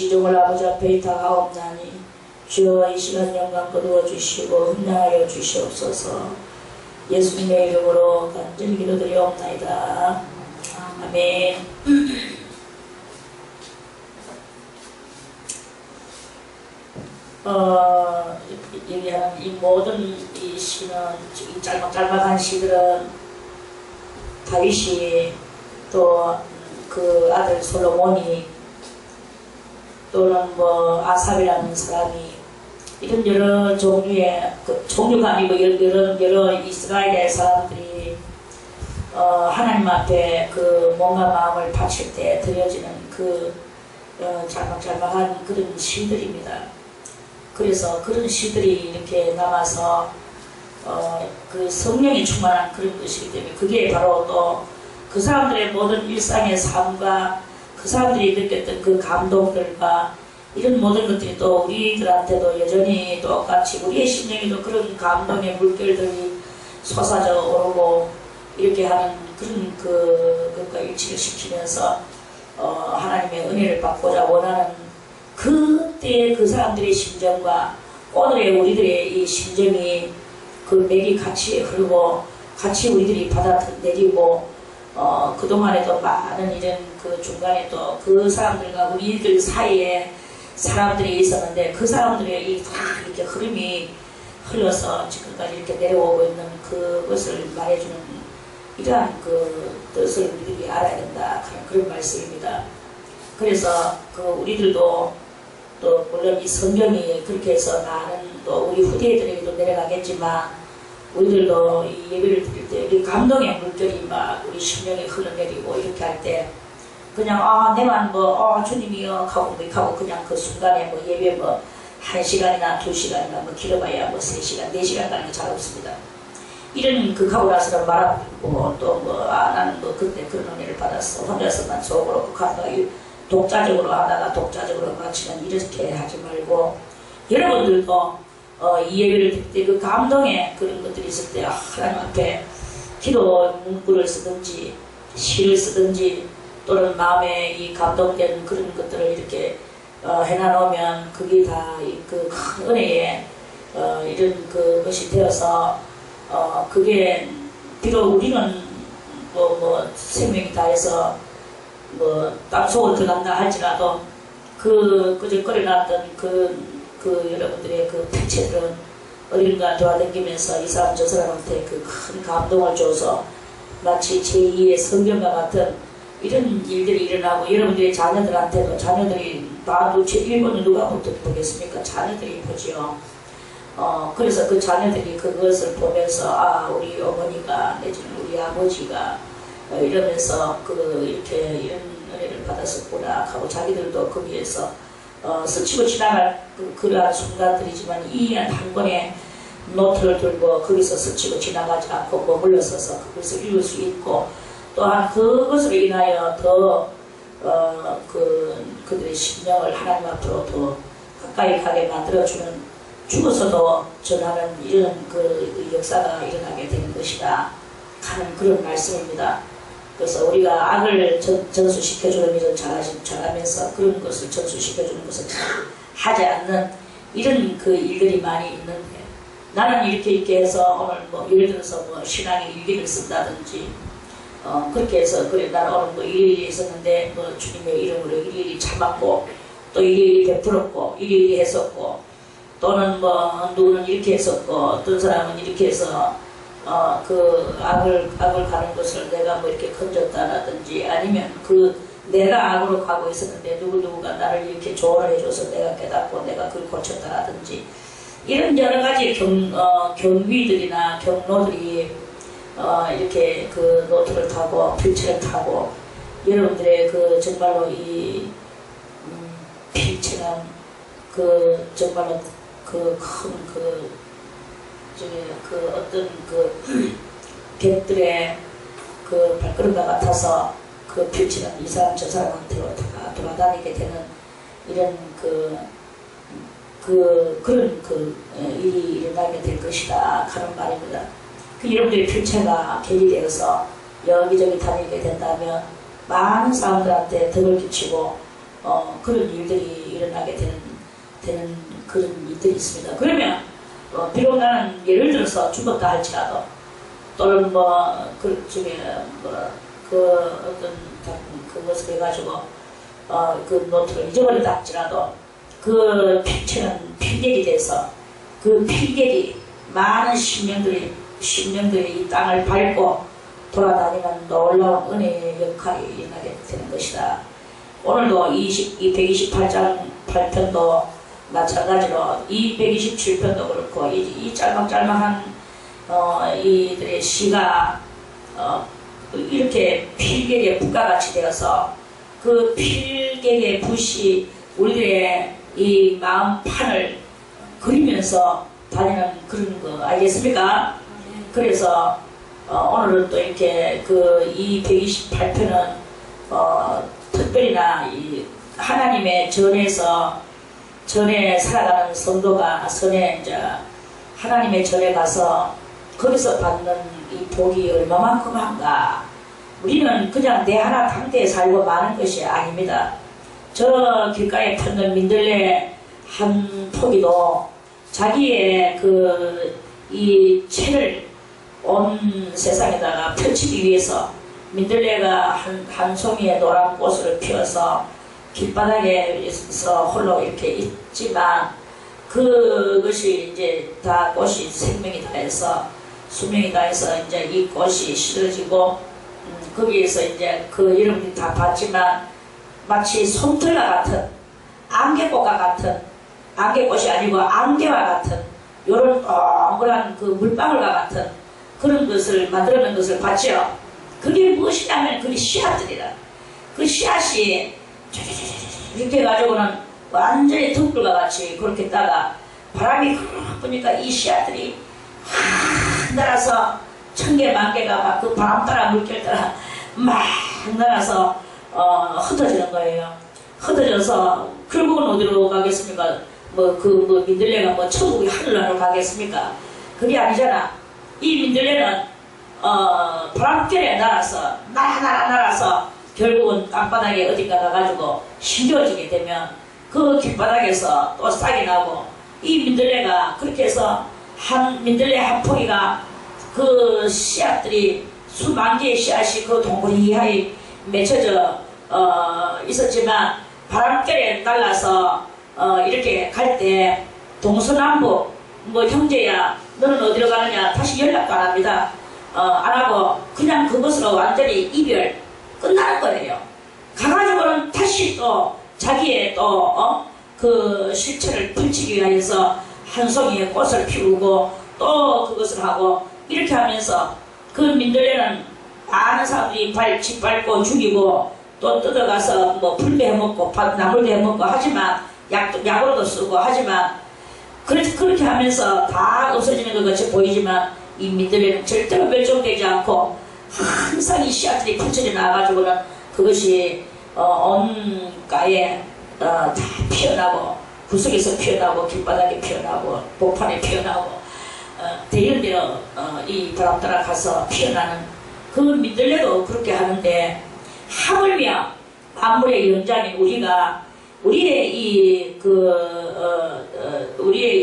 기종을 아버지 앞에 다하옵나니 주여 이 시간 영광 거두어 주시고 흠량하여 주시옵소서. 예수님의 이름으로 간절히 기도드리옵나이다. 아멘. 얘기하는 이 모든 이 시는, 이 짤막짤막한 시들은 다윗이 또 그 아들 솔로몬이 또는 뭐 아삽이라는 사람이 이런 여러 종류의 종류가 아니고 여러 이스라엘의 사람들이 하나님 앞에 그 몸과 마음을 바칠 때 드려지는 그 짤막짤막한 그런 시들입니다. 그래서 그런 시들이 이렇게 남아서 그 성령이 충만한 그런 것이기 때문에 그게 바로 또 그 사람들의 모든 일상의 삶과 그 사람들이 느꼈던 그 감동들과 이런 모든 것들이 또 우리들한테도 여전히 똑같이 우리의 심령에도 그런 감동의 물결들이 솟아져 오르고 이렇게 하는 그런 그것과 일치를 시키면서 하나님의 은혜를 받고자 원하는 그때의 그 사람들의 심정과 오늘의 우리들의 이 심정이 그 맥이 같이 흐르고 같이 우리들이 받아들이고 그동안에도 많은 이런 그 중간에 또 그 사람들과 우리들 사이에 사람들이 있었는데 그 사람들의 이 이렇게 흐름이 흘러서 지금까지 이렇게 내려오고 있는 그것을 말해주는 이러한 그 뜻을 우리들이 알아야 된다 하는 그런 말씀입니다. 그래서 그 우리들도 또 물론 이 성경이 그렇게 해서 많은 또 우리 후대들에게도 내려가겠지만 우리들도 이 예배를 드릴 때 우리 감동의 물결이 막 우리 심령에 흘러내리고 이렇게 할 때 그냥 내만 뭐 주님이요 하고 그냥 그 순간에 뭐 예배 뭐 1시간이나 2시간이나 뭐 길어봐야 뭐 3시간 4시간 가는 게 잘 없습니다. 이런 하고 나서는 말하고 또 뭐 나는 뭐 그때 그런 은혜를 받았어 혼자서만 속으로 하다가 독자적으로 하다가 독자적으로 마치면 이렇게 하지 말고 여러분들도 이 예배를 드릴 때 그 감동의 그런 것들이 있을 때 하나님 앞에 기도 문구를 쓰든지 시를 쓰든지 또는 마음에 이 감동된 그런 것들을 이렇게 해놔놓으면 그게 다 그 큰 은혜의 이런 그것이 되어서 그게 비록 우리는 뭐 생명이 다해서 뭐 땅속으로 들어간다 할지라도 그저 끓여놨던 그 여러분들의 그 택체들은 어딘가 돌아다니면서 이 사람 저 사람한테 그 큰 감동을 줘서 마치 제2의 성경과 같은 이런 일들이 일어나고 여러분들의 자녀들한테도 자녀들이 도대체 일본은 누가 보겠습니까? 자녀들이 보지요. 그래서 그 자녀들이 그것을 보면서 우리 어머니가 내지는 우리 아버지가 이러면서 이렇게 이런 은혜를 받았었구나 하고 자기들도 거기에서 스치고 지나갈 그러한 순간들이지만 이 한 권의 노트를 들고 거기서 스치고 지나가지 않고 머물러서서 그것을 읽을 수 있고 또한 그것으로 인하여 더 그들의 심령을 하나님 앞으로 더 가까이 가게 만들어주는 죽어서도 전하는 이런 그 역사가 일어나게 되는 것이다 하는 그런 말씀입니다. 그래서 우리가 악을 전수시켜주는 일을 잘하면서 그런 것을 전수시켜주는 것을 잘 하지 않는 이런 그 일들이 많이 있는데 나는 이렇게 해서 오늘 뭐 예를 들어서 뭐 신앙의 일기를 쓴다든지 그렇게 해서 그래 나는 오늘 뭐 일일이 했었는데 뭐 주님의 이름으로 일일이 참았고 또 일일이 베풀었고 일일이 했었고 또는 뭐 누구는 이렇게 했었고 어떤 사람은 이렇게 해서 그 악을 가는 것을 내가 뭐 이렇게 건졌다라든지 아니면 내가 악으로 가고 있었는데 누구가 나를 이렇게 조언을 해줘서 내가 깨닫고 내가 그걸 고쳤다라든지 이런 여러 가지 경위들이나 경로들이 이렇게 그 노트를 타고 필체를 타고 여러분들의 그 정말로 이 필체는 정말로 어떤 객들의 발걸음과 같아서 필체는 이 사람 저 사람한테로 다 돌아다니게 되는 이런 그런 일이 일어나게 될 것이다 하는 말입니다. 여러분들의 필체가 개리되어서 여기저기 다니게 된다면 많은 사람들한테 덕을 끼치고 그런 일들이 일어나게 되는 그런 일들이 있습니다. 그러면 비록 나는 예를 들어서 죽었다 할지라도 또는 그 중에 어떤 그것을 해가지고 그 노트를 잊어버렸다 할지라도 그 필체는 필객이 돼서 그 필객이 많은 신령들이 이 땅을 밟고 돌아다니는 놀라운 은혜의 역할이 일어나게 되는 것이다. 오늘도 128장 8편도 마찬가지로 이 127편도 그렇고 이 짤막짤막한 이들의 시가 이렇게 필객의 붓과 같이 되어서 그 필객의 붓이 우리들의 이 마음판을 그리면서 다니는 그런 거 알겠습니까? 그래서 오늘은 또 이렇게 이 128편은 특별히나 이 하나님의 전에 살아가는 성도가 이제 하나님의 전에 가서 거기서 받는 이 복이 얼마만큼 한가. 우리는 그냥 내 하나 당대에 살고 마는 것이 아닙니다. 저 길가에 폈는 민들레 한 포기도 자기의 이 채를 온 세상에다가 펼치기 위해서 민들레가 한 송이의 노란 꽃을 피워서 길바닥에서 홀로 이렇게 있지만 그것이 이제 다 꽃이 생명이 다해서 수명이 다해서 이제 이 꽃이 실어지고 거기에서 이제 여러분이 다 봤지만 마치 솜털과 같은 안개꽃과 같은 안개꽃이 아니고 안개와 같은 요런 동그란 물방울과 같은 그런 것을 만들어낸 것을 봤죠. 그게 무엇이냐면 그게 씨앗들이라. 그 씨앗이 이렇게 해가지고는 완전히 등불과 같이 그렇게 있다가 바람이 확 부니까 이 씨앗들이 확 날아서 천개 만개가 막 그 바람 따라 물결 따라 막 날아서 흩어지는 거예요. 흩어져서 결국은 어디로 가겠습니까? 민들레가 천국의 하늘나라로 가겠습니까? 그게 아니잖아. 이 민들레는 바람결에 날아서 날아서 결국은 땅바닥에 어딘가 가가지고 심겨지게 되면 그 길바닥에서 또 싹이 나고 이 민들레가 그렇게 해서 민들레 한 포기가 그 씨앗들이 수만 개의 씨앗이 그 동그리하게 맺혀져 있었지만 바람결에 날라서 이렇게 갈 때 동서남북 형제야 너는 어디로 가느냐 다시 연락도 안 합니다. 안 하고 그냥 그것으로 완전히 이별 끝나는 거예요. 가가지고는 다시 또 자기의 그 실체를 펼치기 위해서 한 송이의 꽃을 피우고 또 그것을 하고 이렇게 하면서 그 민들레는 많은 사람들이 짓밟고 죽이고 또 뜯어가서 풀도 해먹고 나물도 해먹고 하지만 약으로도 쓰고 하지만 그렇게 하면서 다 없어지는 것 같이 보이지만 이 민들레는 절대로 멸종되지 않고 항상 이 씨앗들이 펼쳐져 나와가지고는 그것이 온 가에 다 피어나고 구석에서 피어나고 길바닥에 피어나고 복판에 피어나고 대일대로 이 바람 따라 가서 피어나는 그 민들레도 그렇게 하는데 하물며 만물의 영장인 우리의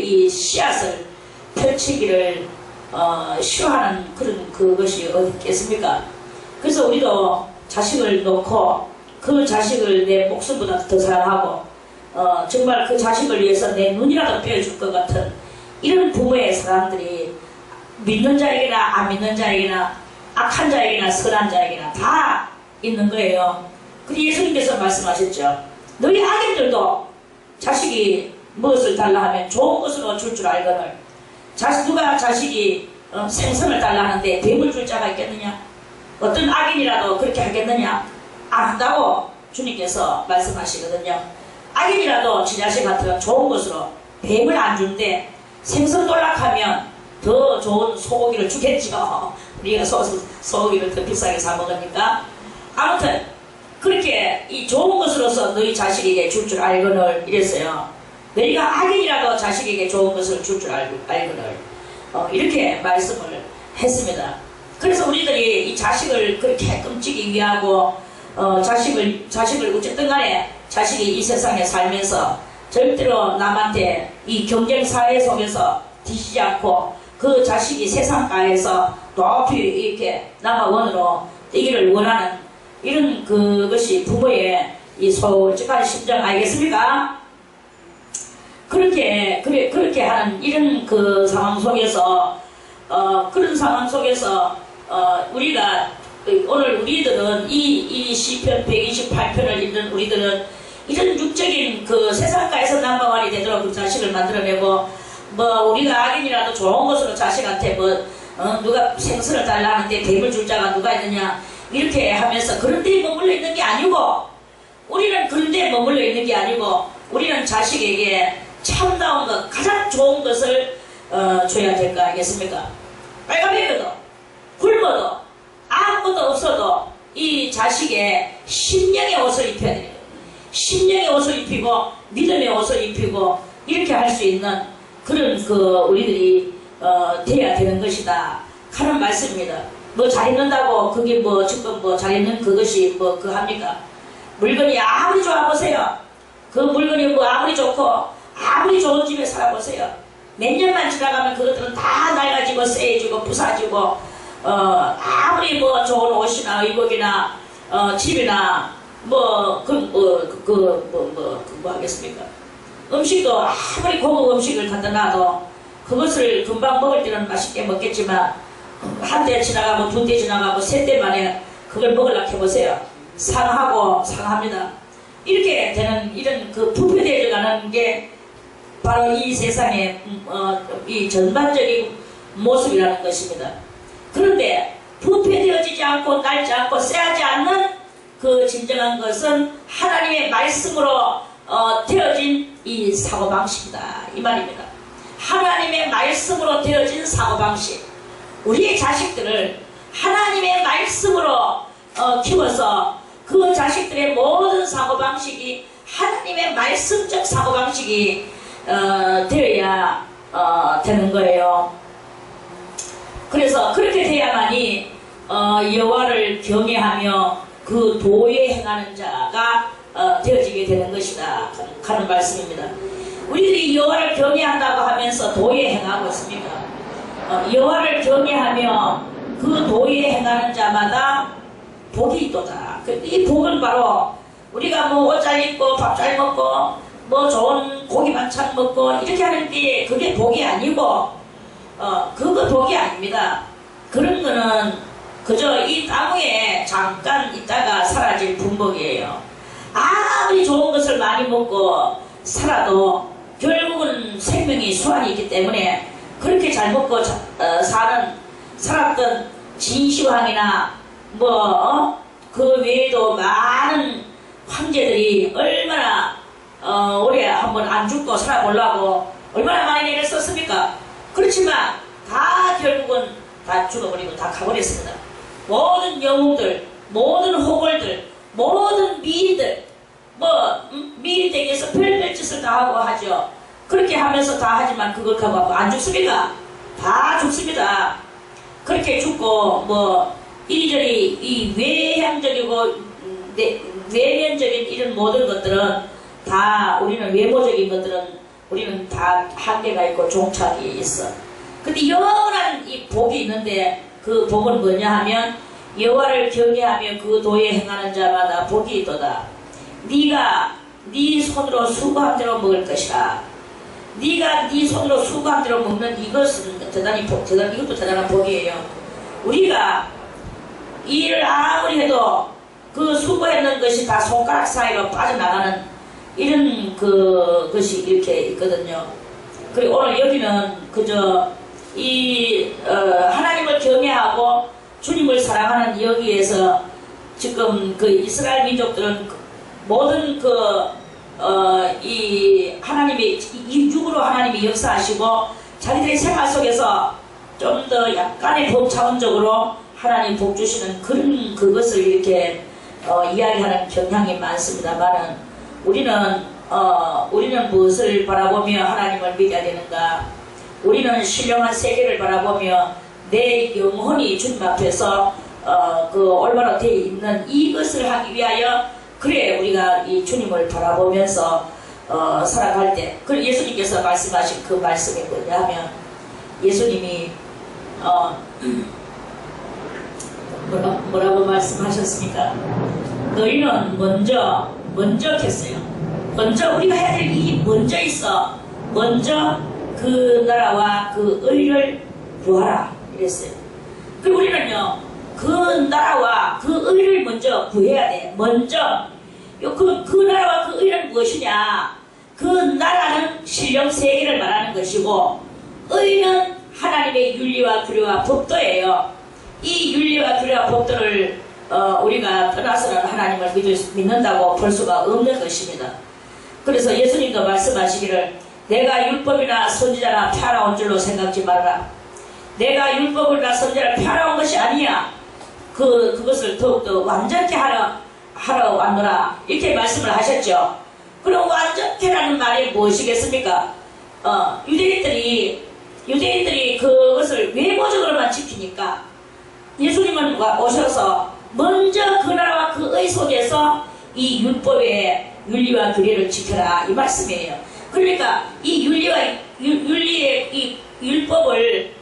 이 씨앗을 펼치기를 싫어하는 그것이 어디 있겠습니까? 그래서 우리도 자식을 놓고 그 자식을 내 목숨보다 더 사랑하고 정말 그 자식을 위해서 내 눈이라도 빼어줄 것 같은 이런 부모의 사람들이 믿는 자에게나 안 믿는 자에게나 악한 자에게나 선한 자에게나 다 있는 거예요. 그리고 예수님께서 말씀하셨죠. 너희 아기들도 자식이 무엇을 달라 하면 좋은 것으로 줄 줄 알거늘 누가 자식이 생선을 달라 하는데 뱀을 줄 자가 있겠느냐? 어떤 악인이라도 그렇게 하겠느냐? 안 한다고 주님께서 말씀하시거든요. 악인이라도 지 자식 같으면 좋은 것으로 뱀을 안 주는데 생선 놀락하면 더 좋은 소고기를 주겠죠. 우리가 소고기를 더 비싸게 사 먹으니까. 아무튼 그렇게 이 좋은 것으로서 너희 자식에게 줄 줄 알거늘 이랬어요. 너희가 악인이라도 자식에게 좋은 것을 줄 줄 알거늘 이렇게 말씀을 했습니다. 그래서 우리들이 이 자식을 그렇게 끔찍이 위하고 자식을 어쨌든 간에 자식이 이 세상에 살면서 절대로 남한테 이 경쟁 사회 속에서 뒤지지 않고 그 자식이 세상가에서 높이 이렇게 남아원으로 뛰기를 원하는 이런 그것이 부모의 이 솔직한 심정 아니겠습니까? 그렇게 하는 이런 그 상황 속에서 그런 상황 속에서 우리가 오늘 우리들은 이 시편 128편을 읽는 우리들은 이런 육적인 그 세상가에서 넘버원이 되도록 그 자식을 만들어내고 뭐 우리가 악인이라도 좋은 것으로 자식한테 뭐 누가 생선을 달라는데 뱀을 줄 자가 누가 있느냐 이렇게 하면서 그런 데에 머물러 있는 게 아니고 우리는 그런 데에 머물러 있는 게 아니고 우리는 자식에게 참다운 것 가장 좋은 것을 줘야 될 거 아니겠습니까? 빨간배겨도 굶어도 아무것도 없어도 이 자식의 심령의 옷을 입혀야 돼요. 심령의 옷을 입히고 믿음의 옷을 입히고 이렇게 할 수 있는 그런 우리들이 돼야 되는 것이다 하는 말씀입니다. 뭐 잘 입는다고 그게 뭐 지금 뭐 잘 입는 그것이 뭐 합니까? 물건이 아무리 좋아 보세요. 그 물건이 뭐 아무리 좋고 아무리 좋은 집에 살아보세요. 몇 년만 지나가면 그것들은 다 낡아지고 쎄해지고 부사지고 아무리 뭐 좋은 옷이나 의복이나 집이나 뭐 하겠습니까? 음식도 아무리 고급 음식을 갖다 놔도 그것을 금방 먹을 때는 맛있게 먹겠지만 한 대 지나가고 두 대 지나가고 세 대 만에 그걸 먹으려고 해보세요. 상합니다. 이렇게 되는 이런 그 부패되어 가는 게 바로 이 세상의 이 전반적인 모습이라는 것입니다. 그런데 부패되어지지 않고 낡지 않고 쎄하지 않는 그 진정한 것은 하나님의 말씀으로 되어진 이 사고방식이다 이 말입니다. 하나님의 말씀으로 되어진 사고방식, 우리의 자식들을 하나님의 말씀으로 키워서 그 자식들의 모든 사고방식이 하나님의 말씀적 사고방식이 되어야 되는 거예요. 그래서 그렇게 돼야만이 여호와를 경외하며 그 도에 행하는 자가 되어지게 되는 것이다 하는 말씀입니다. 우리들이 여호와를 경외한다고 하면서 도에 행하고 있습니까? 여호와를 경외하며 그 도에 행하는 자마다 복이 있도다. 이 복은 바로 우리가 뭐 옷 잘 입고 밥 잘 먹고 뭐 좋은 고기 반찬 먹고 이렇게 하는 게 그게 복이 아니고 그거 복이 아닙니다. 그런 거는 그저 이 나무에 잠깐 있다가 사라질 분복이에요. 아무리 좋은 것을 많이 먹고 살아도 결국은 생명이 수완이 있기 때문에 그렇게 잘 먹고 살았던 진시황이나 그 외에도 많은 황제들이 얼마나 오래 한번 안 죽고 살아보려고 얼마나 많이 애를 썼습니까? 그렇지만 다 결국은 다 죽어버리고 다 가버렸습니다. 모든 영웅들, 모든 호걸들, 모든 미인들 미인이 되기 위해서 별별 짓을 다 하고 하죠. 그렇게 하면서 다 하지만 그걸 하고 안 죽습니까? 다 죽습니다. 그렇게 죽고 이리저리 이 외향적이고 내면적인 이런 모든 것들은 다 우리는 외모적인 것들은 우리는 다 한계가 있고 종착이 있어. 근데 영원한 이 복이 있는데 그 복은 뭐냐 하면 여호와를 경외하며 그 도에 행하는 자마다 복이 있도다. 네가 네 손으로 수고한 대로 먹을 것이라. 네가 네 손으로 수고한 대로 먹는 이것은 이것도 대단한 복이에요. 우리가 일을 아무리 해도 그 수고했는 것이 다 손가락 사이로 빠져나가는 이런 것이 이렇게 있거든요. 그리고 오늘 여기는 그저 하나님을 경외하고 주님을 사랑하는 여기에서 지금 그 이스라엘 민족들은 모든 이 하나님의 이 육으로 하나님이 역사하시고 자기들의 생활 속에서 좀 더 약간의 법 차원적으로 하나님 복 주시는 그런 그것을 이렇게 이야기하는 경향이 많습니다만은 우리는 무엇을 바라보며 하나님을 믿어야 되는가? 우리는 신령한 세계를 바라보며 내 영혼이 주님 앞에서 그 올바로 되어 있는 이것을 하기 위하여 그래 우리가 이 주님을 바라보면서 살아갈 때 그 예수님께서 말씀하신 그 말씀이 뭐냐 하면 예수님이 뭐라고 말씀하셨습니까? 너희는 먼저 했어요. 먼저 우리가 해야 될 일이 먼저 있어. 먼저 그 나라와 그 의를 구하라 이랬어요. 그리고 우리는요 그 나라와 그 의를 먼저 구해야 돼. 먼저 그 나라와 그 의는 무엇이냐? 그 나라는 신령 세계를 말하는 것이고 의는 하나님의 윤리와 규례와 법도예요. 이 윤리와 규례와 법도를 우리가 떠나서는 하나님을 믿는다고 볼 수가 없는 것입니다. 그래서 예수님도 말씀하시기를 내가 율법이나 선지자나 펴라온 줄로 생각지 말아라. 내가 율법이나 선지자를 펴라온 것이 아니야. 그것을 더욱더 완전케 하러 왔노라. 이렇게 말씀을 하셨죠. 그럼 완전케라는 말이 무엇이겠습니까? 유대인들이 그것을 외모적으로만 지키니까 예수님은 오셔서 먼저 그 나라와 그 의 속에서 이 율법의 윤리와 규례를 지켜라 이 말씀이에요. 그러니까 이 윤리의 이 율법을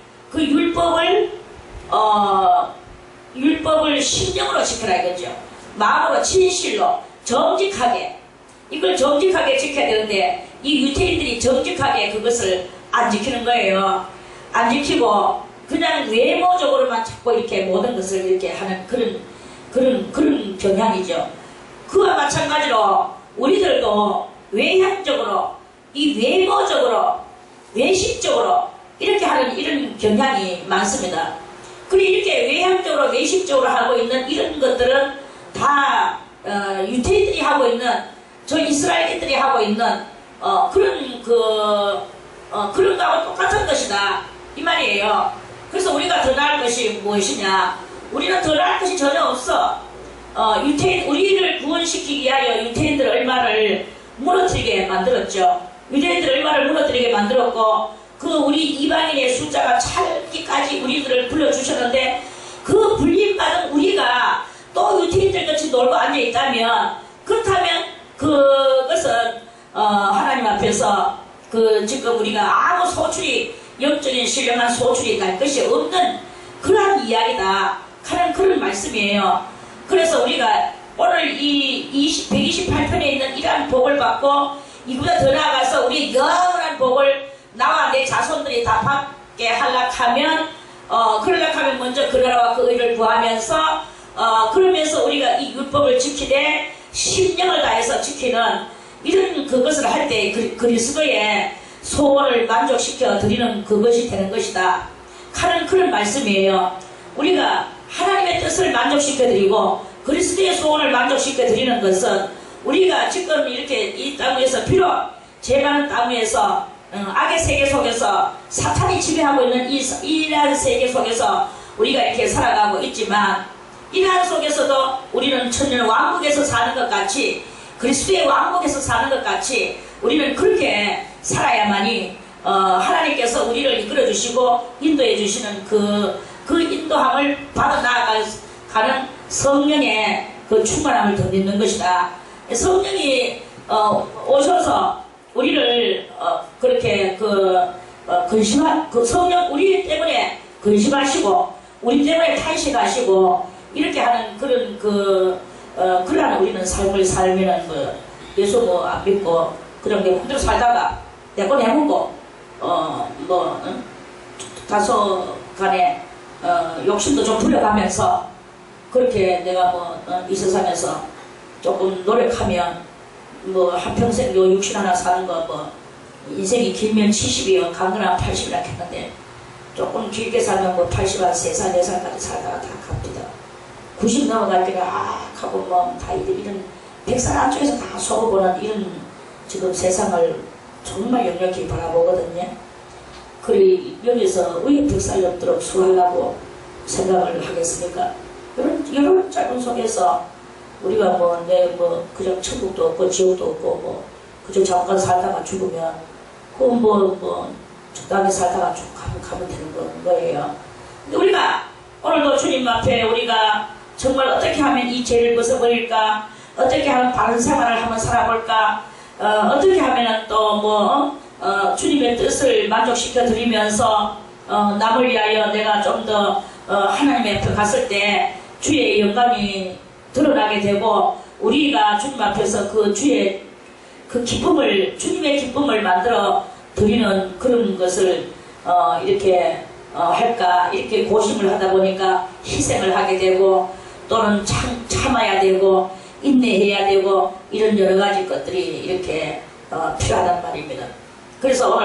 율법을 심령으로 지켜라 이거죠. 마음으로 진실로 정직하게 이걸 정직하게 지켜야 되는데 이 유태인들이 정직하게 그것을 안 지키는 거예요. 안 지키고 그냥 외모적으로만 자꾸 이렇게 모든 것을 이렇게 하는 그런 경향이죠. 그와 마찬가지로 우리들도 외향적으로 이 외모적으로 외식적으로 이렇게 하는 이런 경향이 많습니다. 그리고 이렇게 외향적으로 외식적으로 하고 있는 이런 것들은 다 유태인들이 하고 있는 저 이스라엘인들이 하고 있는 그런 거하고 똑같은 것이다 이 말이에요. 그래서 우리가 더 나을 것이 무엇이냐? 우리는 더 나을 것이 전혀 없어. 우리를 구원시키기 위하여 유태인들 얼마를 무너뜨리게 만들었죠. 유대인들 얼마를 무너뜨리게 만들었고 그 우리 이방인의 숫자가 찰기까지 우리들을 불러주셨는데 그 불림받은 우리가 또 유태인들 같이 놀고 앉아있다면 그렇다면 그것은 하나님 앞에서 지금 우리가 아무 소출이 영적인 신령한 소출이 날 것이 없는 그러한 이야기다 하는 그런 말씀이에요. 그래서 우리가 오늘 이 128편에 있는 이러한 복을 받고 이보다 더 나아가서 우리 영원한 복을 나와 내 자손들이 다 받게 하려면 그러려면 먼저 그 나라와 그 의를 구하면서 그러면서 우리가 이 율법을 지키되 심령을 다해서 지키는 이런 그것을 할 때 그리스도의 소원을 만족시켜 드리는 그것이 되는 것이다 하는 그런 말씀이에요. 우리가 하나님의 뜻을 만족시켜 드리고 그리스도의 소원을 만족시켜 드리는 것은 우리가 지금 이렇게 이 땅 위에서 비록 죄 많은 땅 위에서 악의 세계 속에서 사탄이 지배하고 있는 이러한 세계 속에서 우리가 이렇게 살아가고 있지만 이러한 속에서도 우리는 천년 왕국에서 사는 것 같이 그리스도의 왕국에서 사는 것 같이 우리는 그렇게 살아야만이 하나님께서 우리를 이끌어 주시고 인도해 주시는 그 인도함을 받아 나아가는 성령의 그 충만함을 덧입는 것이다. 성령이 오셔서 우리를 그렇게 성령 우리 때문에 근심하시고 우리 때문에 탄식하시고 이렇게 하는 그런 그러한 우리는 삶을 살면은 예수 안 믿고 그냥 내 맘대로 살다가 내 거 내먹고 다소 간에 욕심도 좀 부려가면서 그렇게 내가 이 세상에서 조금 노력하면 한평생 육신 하나 사는 거 인생이 길면 70이요 강건하면 80이라 했는데 조금 길게 살면 80한 3살 4살까지 살다가 다 갑니다. 90 넘어갈 때가 하고 다 이런 100살 안쪽에서 다 속어보는 이런 지금 세상을 정말 역력히 바라보거든요. 그리 여기서 왜 100살 넘도록 수하려고 생각을 하겠습니까? 이런 짧은 속에서 우리가 그저 천국도 없고 지옥도 없고 그저 잠깐 살다가 죽으면 적당히 살다가 쭉 가면 되는 거예요. 근데 우리가 오늘도 주님 앞에 우리가 정말 어떻게 하면 이 죄를 벗어버릴까, 어떻게 하면 바른 생활을 한번 살아볼까, 어떻게 하면 또 주님의 뜻을 만족시켜 드리면서 남을 위하여 내가 좀 더 하나님 앞에 갔을 때 주의 영광이 드러나게 되고, 우리가 주님 앞에서 그 주의 그 기쁨을, 주님의 기쁨을 만들어 드리는 그런 것을 이렇게 할까, 이렇게 고심을 하다 보니까 희생을 하게 되고, 또는 참아야 되고 인내해야 되고, 이런 여러 가지 것들이 이렇게 필요하단 말입니다. 그래서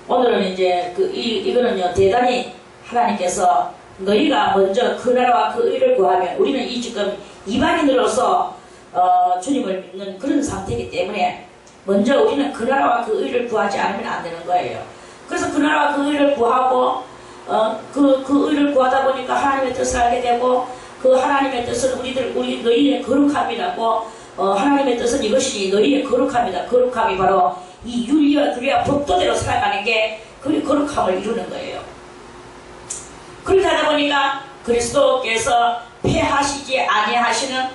오늘은 이제 이거는요, 대단히 하나님께서 너희가 먼저 그 나라와 그 의를 구하면, 우리는 이 지금 이방인으로서 주님을 믿는 그런 상태이기 때문에 먼저 우리는 그 나라와 그 의를 구하지 않으면 안 되는 거예요. 그래서 그 나라와 그 의를 구하고 그 의를 구하다 보니까 하나님의 뜻을 알게 되고, 그 하나님의 뜻은 우리 너희의 거룩함이라고, 하나님의 뜻은 이것이니 너희의 거룩함이다. 거룩함이 바로 이 윤리와 규례와 법도대로 살아가는 게 그 거룩함을 이루는 거예요. 그렇게 하다 보니까 그리스도께서 폐하시지 아니하시는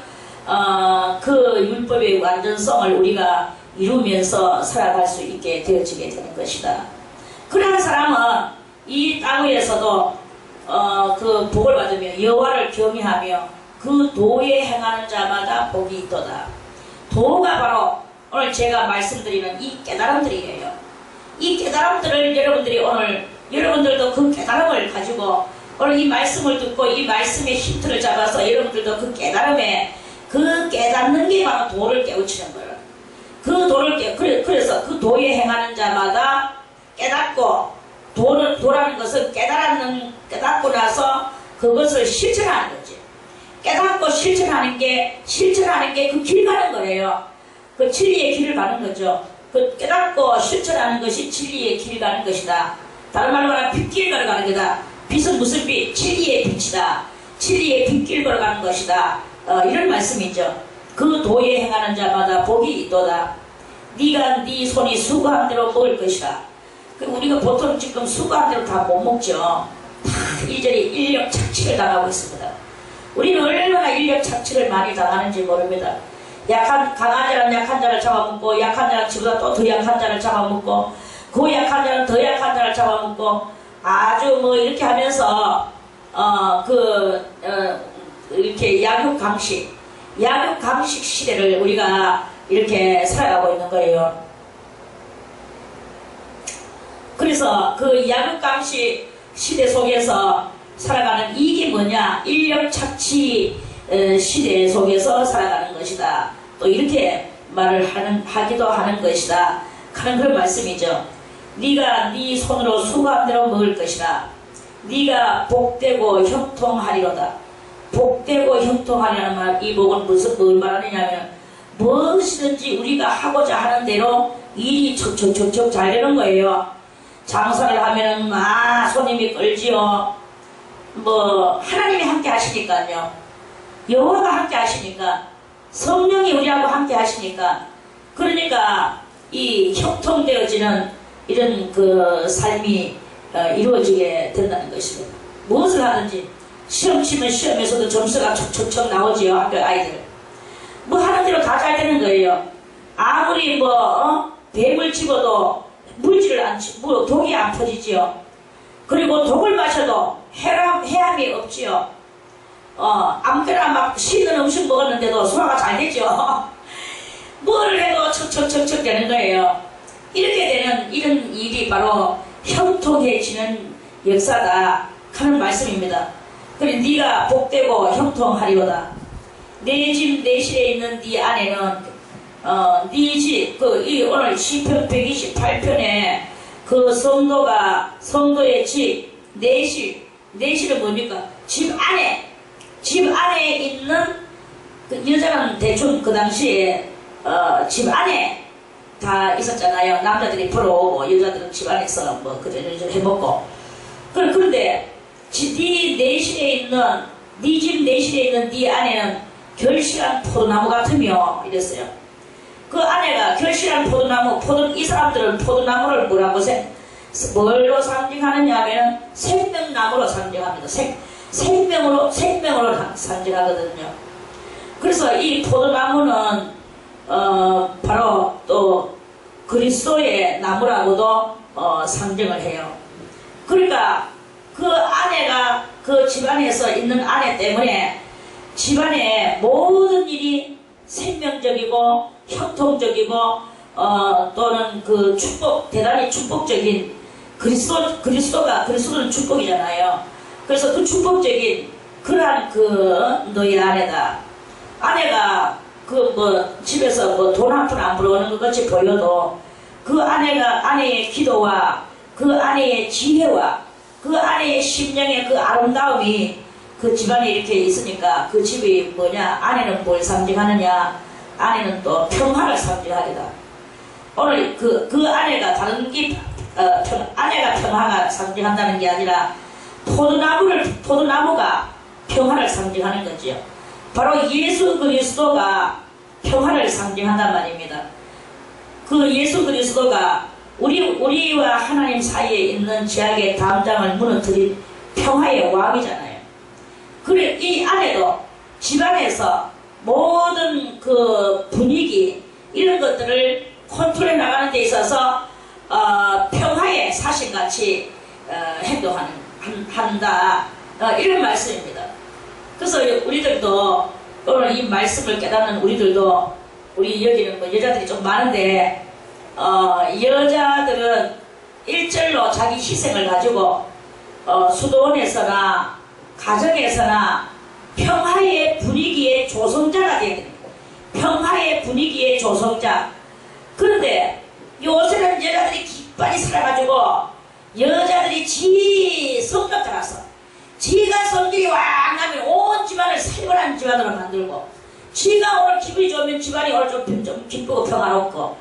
그 율법의 완전성을 우리가 이루면서 살아갈 수 있게 되어지게 되는 것이다. 그러한 사람은 이 땅 위에서도 그 복을 받으며 여호와를 경외하며 그 도에 행하는 자마다 복이 있도다. 도가 바로 오늘 제가 말씀드리는 이 깨달음들이에요. 이 깨달음들을 여러분들도 그 깨달음을 가지고 오늘 이 말씀을 듣고 이 말씀의 힌트를 잡아서 여러분들도 그 깨달음에, 그 깨닫는 게 바로 도를 깨우치는 거예요. 그 도를 그래서 그 도에 행하는 자마다 깨닫고, 도라는 것은 깨닫고 나서 그것을 실천하는 거지. 깨닫고 실천하는 게 그 길 가는 거예요. 그 진리의 길을 가는 거죠. 그 깨닫고 실천하는 것이 진리의 길 가는 것이다. 다른 말로 말하면 빗길 걸어가는 거다. 빛은 무슨 빛? 진리의 빛이다. 진리의 빗길 걸어가는 것이다. 이런 말씀이죠. 그 도에 행하는 자마다 복이 있도다. 네가 네 손이 수고한 대로 먹을 것이다. 우리가 보통 지금 수고한 대로 다 못 먹죠. 다 이리저리 인력 착취를 당하고 있습니다. 우리는 얼마나 인력 착취를 많이 당하는지 모릅니다. 강한 자는 약한 자를 잡아먹고, 약한 자는 지보다 또 더 약한 자를 잡아먹고, 그 약한 자는 더 약한 자를 잡아먹고, 아주 이렇게 하면서 이렇게 약육강식 시대를 우리가 이렇게 살아가고 있는 거예요. 그래서 그 약육강식 시대 속에서 살아가는 이게 뭐냐? 인력 착취 시대 속에서 살아가는 것이다. 또 이렇게 말을 하기도 하는 것이다. 하는 그런 말씀이죠. 네가 네 손으로 수고한 대로 먹을 것이다. 네가 복되고 형통하리로다. 복되고 형통하리라는 말, 이 복은 뭘 말하느냐면, 무엇이든지 우리가 하고자 하는 대로 일이 척척척척 잘 되는 거예요. 장사를 하면은 손님이 끌지요. 하나님이 함께 하시니까요. 여호와가 함께 하시니까, 성령이 우리하고 함께 하시니까, 그러니까 이 형통되어지는 이런 그 삶이 이루어지게 된다는 것입니다. 무엇을 하든지, 시험 치면 시험에서도 점수가 척척척 나오지요. 학교 아이들 하는 대로 다 잘 되는 거예요. 아무리 뱀을 집어도 물질을 안 치고 독이 안 퍼지지요. 그리고 독을 마셔도 해함이 없지요. 아무데나 막 씻는 음식 먹었는데도 소화가 잘 되죠. 뭘 해도 척척척척 되는 거예요. 이렇게 되는 이런 일이 바로 형통해지는 역사다 하는 말씀입니다. 그래, 네가 복되고 형통하리로다. 내 집 내 실에 있는 네 안에는 네 집, 오늘 시편 128편에 그 성도의 집, 내실은 뭡니까? 집 안에 있는, 여자는 대충 그 당시에 집 안에 다 있었잖아요. 남자들이 보러 오고 여자들은 집 안에서 그런 좀 해먹고. 그런데 네 내실에 있는, 네 집 내실에 있는 네 안에는 결실한 포도나무 같으며, 이랬어요. 그 아내가 결실한 포도나무, 이 사람들은 포도나무를 뭘로 상징하느냐 하면 생명나무로 상징합니다. 생명으로 상징하거든요. 그래서 이 포도나무는 바로 또 그리스도의 나무라고도 상징을 해요. 그러니까 그 아내가 그 집안에서 있는 아내 때문에 집안의 모든 일이 생명적이고 형통적이고 또는 그 대단히 축복적인 그리스도는 축복이잖아요. 그래서 그 축복적인 그러한 너희 아내다. 아내가 집에서 돈 한 푼 안 벌어오는 것 같이 보여도 그 아내의 기도와 그 아내의 지혜와 그 아내의 심령의 그 아름다움이 그 집안에 이렇게 있으니까 그 집이 뭐냐? 아내는 뭘 상징하느냐? 아내는 또 평화를 상징하리다. 오늘 그 아내가 아내가 평화가 상징한다는 게 아니라 포도나무가 평화를 상징하는 거지요. 바로 예수 그리스도가 평화를 상징한단 말입니다. 그 예수 그리스도가 우리와 하나님 사이에 있는 죄악의 담장을 무너뜨린 평화의 왕이잖아요. 그래, 이 아내도 집안에서 모든 그 분위기, 이런 것들을 컨트롤해 나가는 데 있어서, 평화의 사신같이, 한다. 이런 말씀입니다. 그래서 우리들도, 오늘 이 말씀을 깨닫는 우리들도, 우리 여기는 뭐 여자들이 좀 많은데, 여자들은 일절로 자기 희생을 가지고 수도원에서나 가정에서나 평화의 분위기의 조성자가 되야 됩니다. 평화의 분위기의 조성자. 그런데 요새는 여자들이 기빨리 살아가지고 여자들이 성격 따라서 지가 성격이 왕 나면 온 집안을 살벌한 집안으로 만들고 지가 오늘 기분이 좋으면 집안이 오늘 좀 기쁘고 평화롭고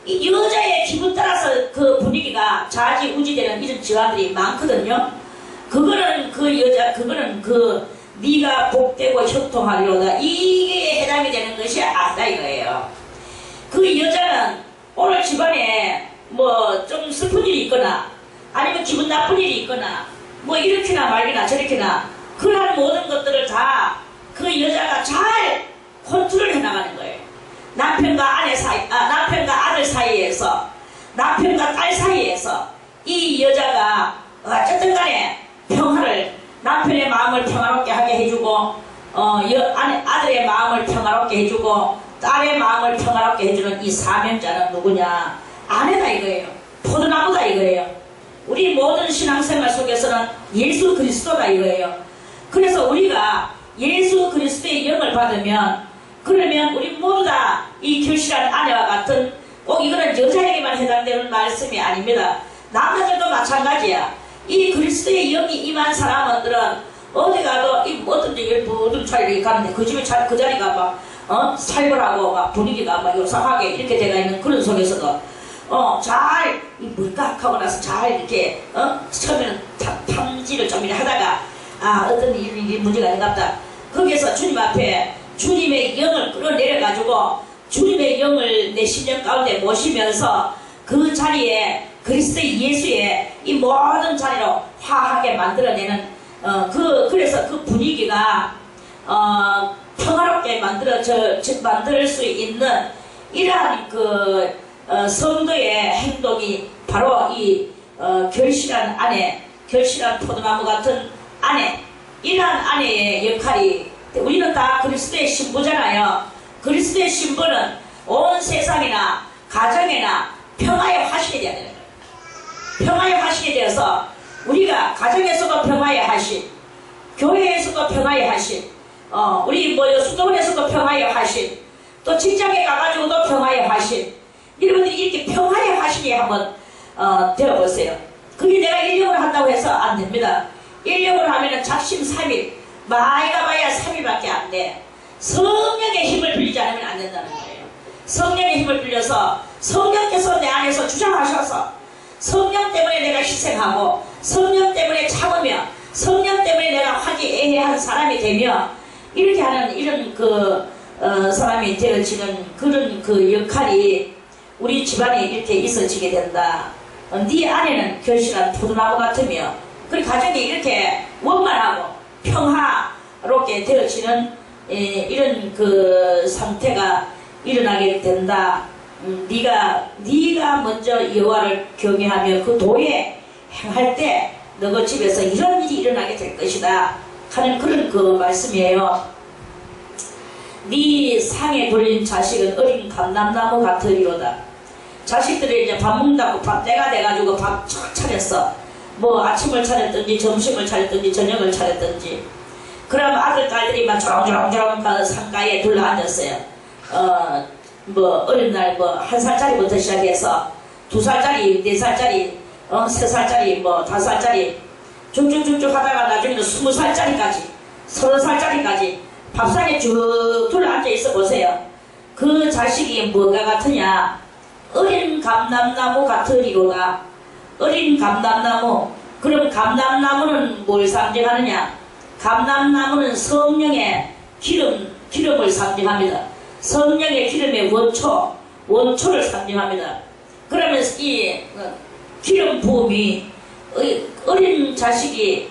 이 여자의 기분 따라서 그 분위기가 좌지우지되는 이런 집안들이 많거든요. 그거는 네가 복되고 형통하리로다. 이게 해당이 되는 것이 아니다 이거예요. 그 여자는 오늘 집안에 뭐 좀 슬픈 일이 있거나 아니면 기분 나쁜 일이 있거나 뭐 이렇게나 말이나 저렇게나 그러한 모든 것들을 다 그 여자가 잘 컨트롤 해나가는 거예요. 남편과 아들 사이에서, 남편과 딸 사이에서 이 여자가 어쨌든 간에 남편의 마음을 평화롭게 하게 해주고, 아들의 마음을 평화롭게 해주고, 딸의 마음을 평화롭게 해주는 이 사명자는 누구냐? 아내다 이거예요. 포도나무다 이거예요. 우리 모든 신앙생활 속에서는 예수 그리스도다 이거예요. 그래서 우리가 예수 그리스도의 영을 받으면 그러면 우리 모두 다 이 결실한 아내와 같은 꼭 이거는 여자에게만 해당되는 말씀이 아닙니다. 남자들도 마찬가지야. 이 그리스도의 영이 임한 사람들은 어디 가도 이 어떤지 모든 자리에 가는데 그 집에 그 자리가 막 살벌하고 막 분위기가 막 요상하게 이렇게 되어 있는 그런 속에서도 잘 물깍하고 나서 잘 이렇게 처음에는 탐지를 좀 하다가 어떤 일이 문제가 아닌갑다. 거기에서 주님 앞에 주님의 영을 끌어내려가지고 주님의 영을 내 심령 가운데 모시면서 그 자리에 그리스도의 예수의 이 모든 자리로 화하게 만들어내는 그래서 그 분위기가 평화롭게 만들 수 있는 이러한 성도의 행동이 바로 이 결실한 아내, 결실한 포도나무 같은 아내, 이러한 아내의 역할이 우리는 다 그리스도의 신부잖아요. 그리스도의 신부는 온 세상이나 가정이나 평화의 화신이 되어야 되는 거예요. 평화의 화신이 되어서 우리가 가정에서도 평화의 화신, 교회에서도 평화의 화신, 우리 수도원에서도 평화의 화신, 또 직장에 가가지고도 평화의 화신. 여러분들이 이렇게 평화의 화신이 한번 되어보세요. 그게 내가 인력을 한다고 해서 안 됩니다. 인력을 하면은 작심삼일, 많이 가봐야 3일밖에 안 돼. 성령의 힘을 빌리지 않으면 안 된다는 거예요. 성령의 힘을 빌려서 성령께서 내 안에서 주장하셔서 성령 때문에 내가 희생하고 성령 때문에 참으며 성령 때문에 내가 화기애애한 사람이 되며 이렇게 하는 이런 사람이 되어지는 그런 역할이 우리 집안에 이렇게 있어지게 된다. 네 안에는 결실한 포도나무 같으며 그 가정이 이렇게 원만하고 평화롭게 되어지는 이런 그 상태가 일어나게 된다. 네가 먼저 여호와를 경외하며 그 도에 행할 때 너희 집에서 이런 일이 일어나게 될 것이다 하는 그런 그 말씀이에요. 네 상에 돌린 자식은 어린 감람나무 같으리로다. 자식들이 이제 밥 먹는다고 밥 때가 돼가지고 밥 차렸어. 뭐 아침을 차렸든지 점심을 차렸든지 저녁을 차렸든지. 그럼 아들 딸들이 막 조롱조롱조롱 그 상가에 둘러앉았어요. 뭐 어린 날 뭐 1살짜리부터 시작해서 2살짜리, 4살짜리, 3살짜리, 뭐 5살짜리 쭉쭉쭉쭉 하다가 나중에는 20살짜리까지, 30살짜리까지 밥상에 쭉 둘러앉아 있어 보세요. 그 자식이 뭐가 같으냐? 어린 감람나무 같으리로다. 어린 감람나무. 그럼 감람나무는 뭘 상징하느냐? 감람나무는 성령의 기름을 상징합니다. 성령의 기름의 원초를 상징합니다. 그러면 이 기름 부음이 어린 자식이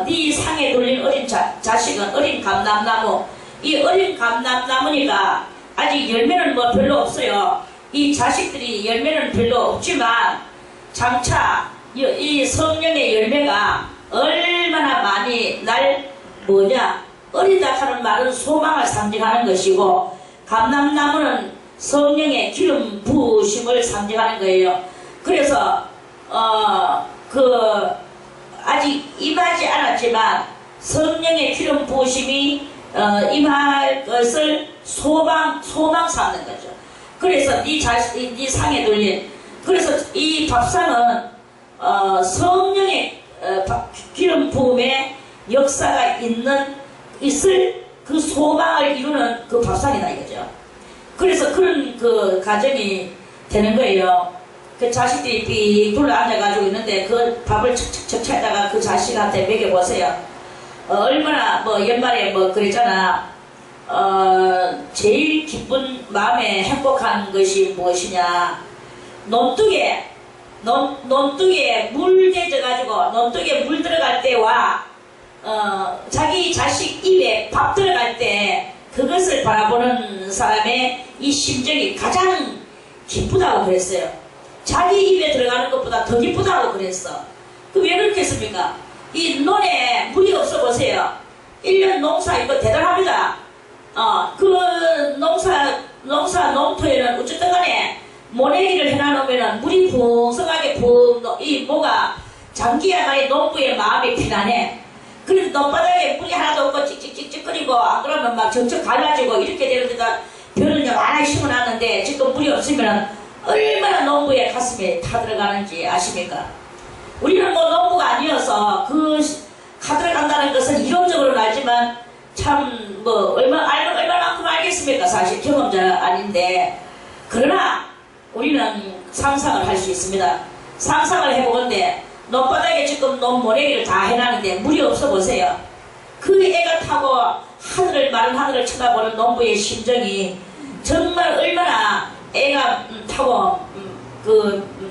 네 상에 돌린 어린 자식은 어린 감람나무. 이 어린 감람나무니까 아직 열매는 뭐 별로 없어요. 이 자식들이 열매는 별로 없지만 장차 이 성령의 열매가 얼마나 많이 어리다 하는 말은 소망을 상징하는 것이고, 감람나무는 성령의 기름 부으심을 상징하는 거예요. 그래서 아직 임하지 않았지만 성령의 기름 부으심이 임할 것을 소망 삼는 거죠. 그래서 네 상에 돌린, 그래서 이 밥상은 성령의 기름 부음의 역사가 있을 그 소망을 이루는 그 밥상이다 이거죠. 그래서 그런 그 가정이 되는 거예요. 그 자식들이 삐 둘러 앉아가지고 있는데 그 밥을 척척척 차다가 그 자식한테 먹여보세요. 얼마나 뭐 연말에 뭐 그랬잖아. 제일 기쁜 마음에 행복한 것이 무엇이냐? 논둑에 물 대져가지고 논둑에 물 들어갈 때와 자기 자식 입에 밥 들어갈 때 그것을 바라보는 사람의 이 심정이 가장 기쁘다고 그랬어요. 자기 입에 들어가는 것보다 더 기쁘다고 그랬어. 그 왜 그렇겠습니까? 이 논에 물이 없어 보세요. 1년 농사 이거 대단합니다. 그 농토에는 어쨌든 간에 모내기를 해놔놓으면 물이 풍성하게 이 뭐가 장기야말이 농부의 마음이 편안해. 그래서 논바닥에 물이 하나도 없고 찍찍찍찍거리고 안 그러면 막 정적 갈라지고 이렇게 되는데다 벼를 많이 심어놨는데 지금 물이 없으면 얼마나 농부의 가슴에 타들어가는지 아십니까? 우리는 뭐 농부가 아니어서 그 타들어간다는 것은 이론적으로는 알지만 참 뭐 얼마만큼 알겠습니까? 사실 경험자 아닌데, 그러나 우리는 상상을 할 수 있습니다. 상상을 해보건데 논바닥에 지금 논모내기를 다 해놨는데 물이 없어 보세요. 그 애가 타고 마른 하늘을 쳐다보는 농부의 심정이 정말 얼마나 애가 타고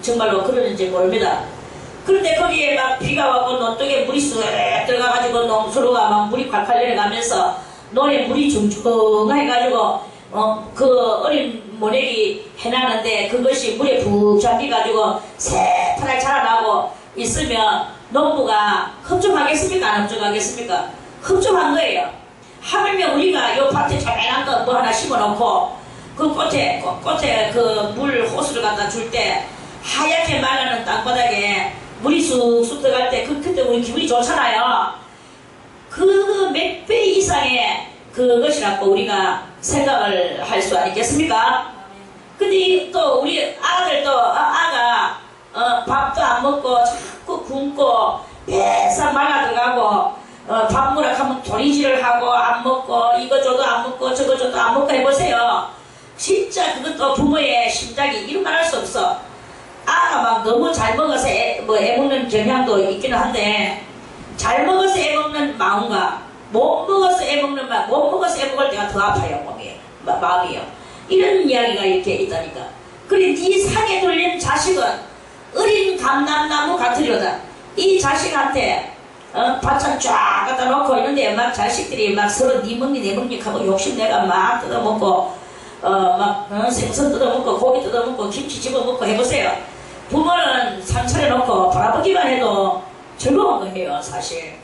정말로 그러는지 모릅니다. 그런데 거기에 막 비가 와고 논둑에 물이 쑥 들어가가지고 농수로가 막 물이 콸콸 내려가면서 논에 물이 중중해가지고 그 어린 모내기 해놨는데 그것이 물에 푹 잠기가지고 새파랗게 자라나고 있으면 농부가 흡족하겠습니까? 안 흡족하겠습니까? 흡족한 거예요. 하물며 우리가 요 밭에 조그만한 거 뭐 하나 심어놓고 그 꽃에 그 물 호수를 갖다 줄 때 하얗게 말라는 땅바닥에 물이 쑥쑥 들어갈 때 그때 우리 기분이 좋잖아요. 그 몇 배 이상의 그것이라고 우리가 생각을 할 수 아니겠습니까? 근데 또 우리 아가 밥도 안 먹고 자꾸 굶고 배싹 말라 들어가고 밥 먹으라 하면 도리질을 하고 안 먹고 이거 줘도 안 먹고 저거 줘도 안 먹고 해보세요. 진짜 그것도 부모의 심장이 이루 말할 수 없어. 아가 막 너무 잘 먹어서 애 먹는 경향도 있기는 한데, 잘 먹어서 애 먹는 마음과 못 먹어서 애 먹는 마음, 못 먹어서 애 먹을 때가 더 아파요. 마음이요. 이런 이야기가 이렇게 있다니까. 그래 네 상에 돌린 자식은 어린 감람나무 같으려다. 이 자식한테 반찬 쫙 갖다 놓고 있는데 막 자식들이 막 서로 니 먹니 내 먹니 하고 욕심내가 막 뜯어먹고 생선 뜯어먹고 고기 뜯어먹고 김치 집어먹고 해보세요. 부모는 상 차려놓고 바라보기만 해도 즐거운 거예요 사실.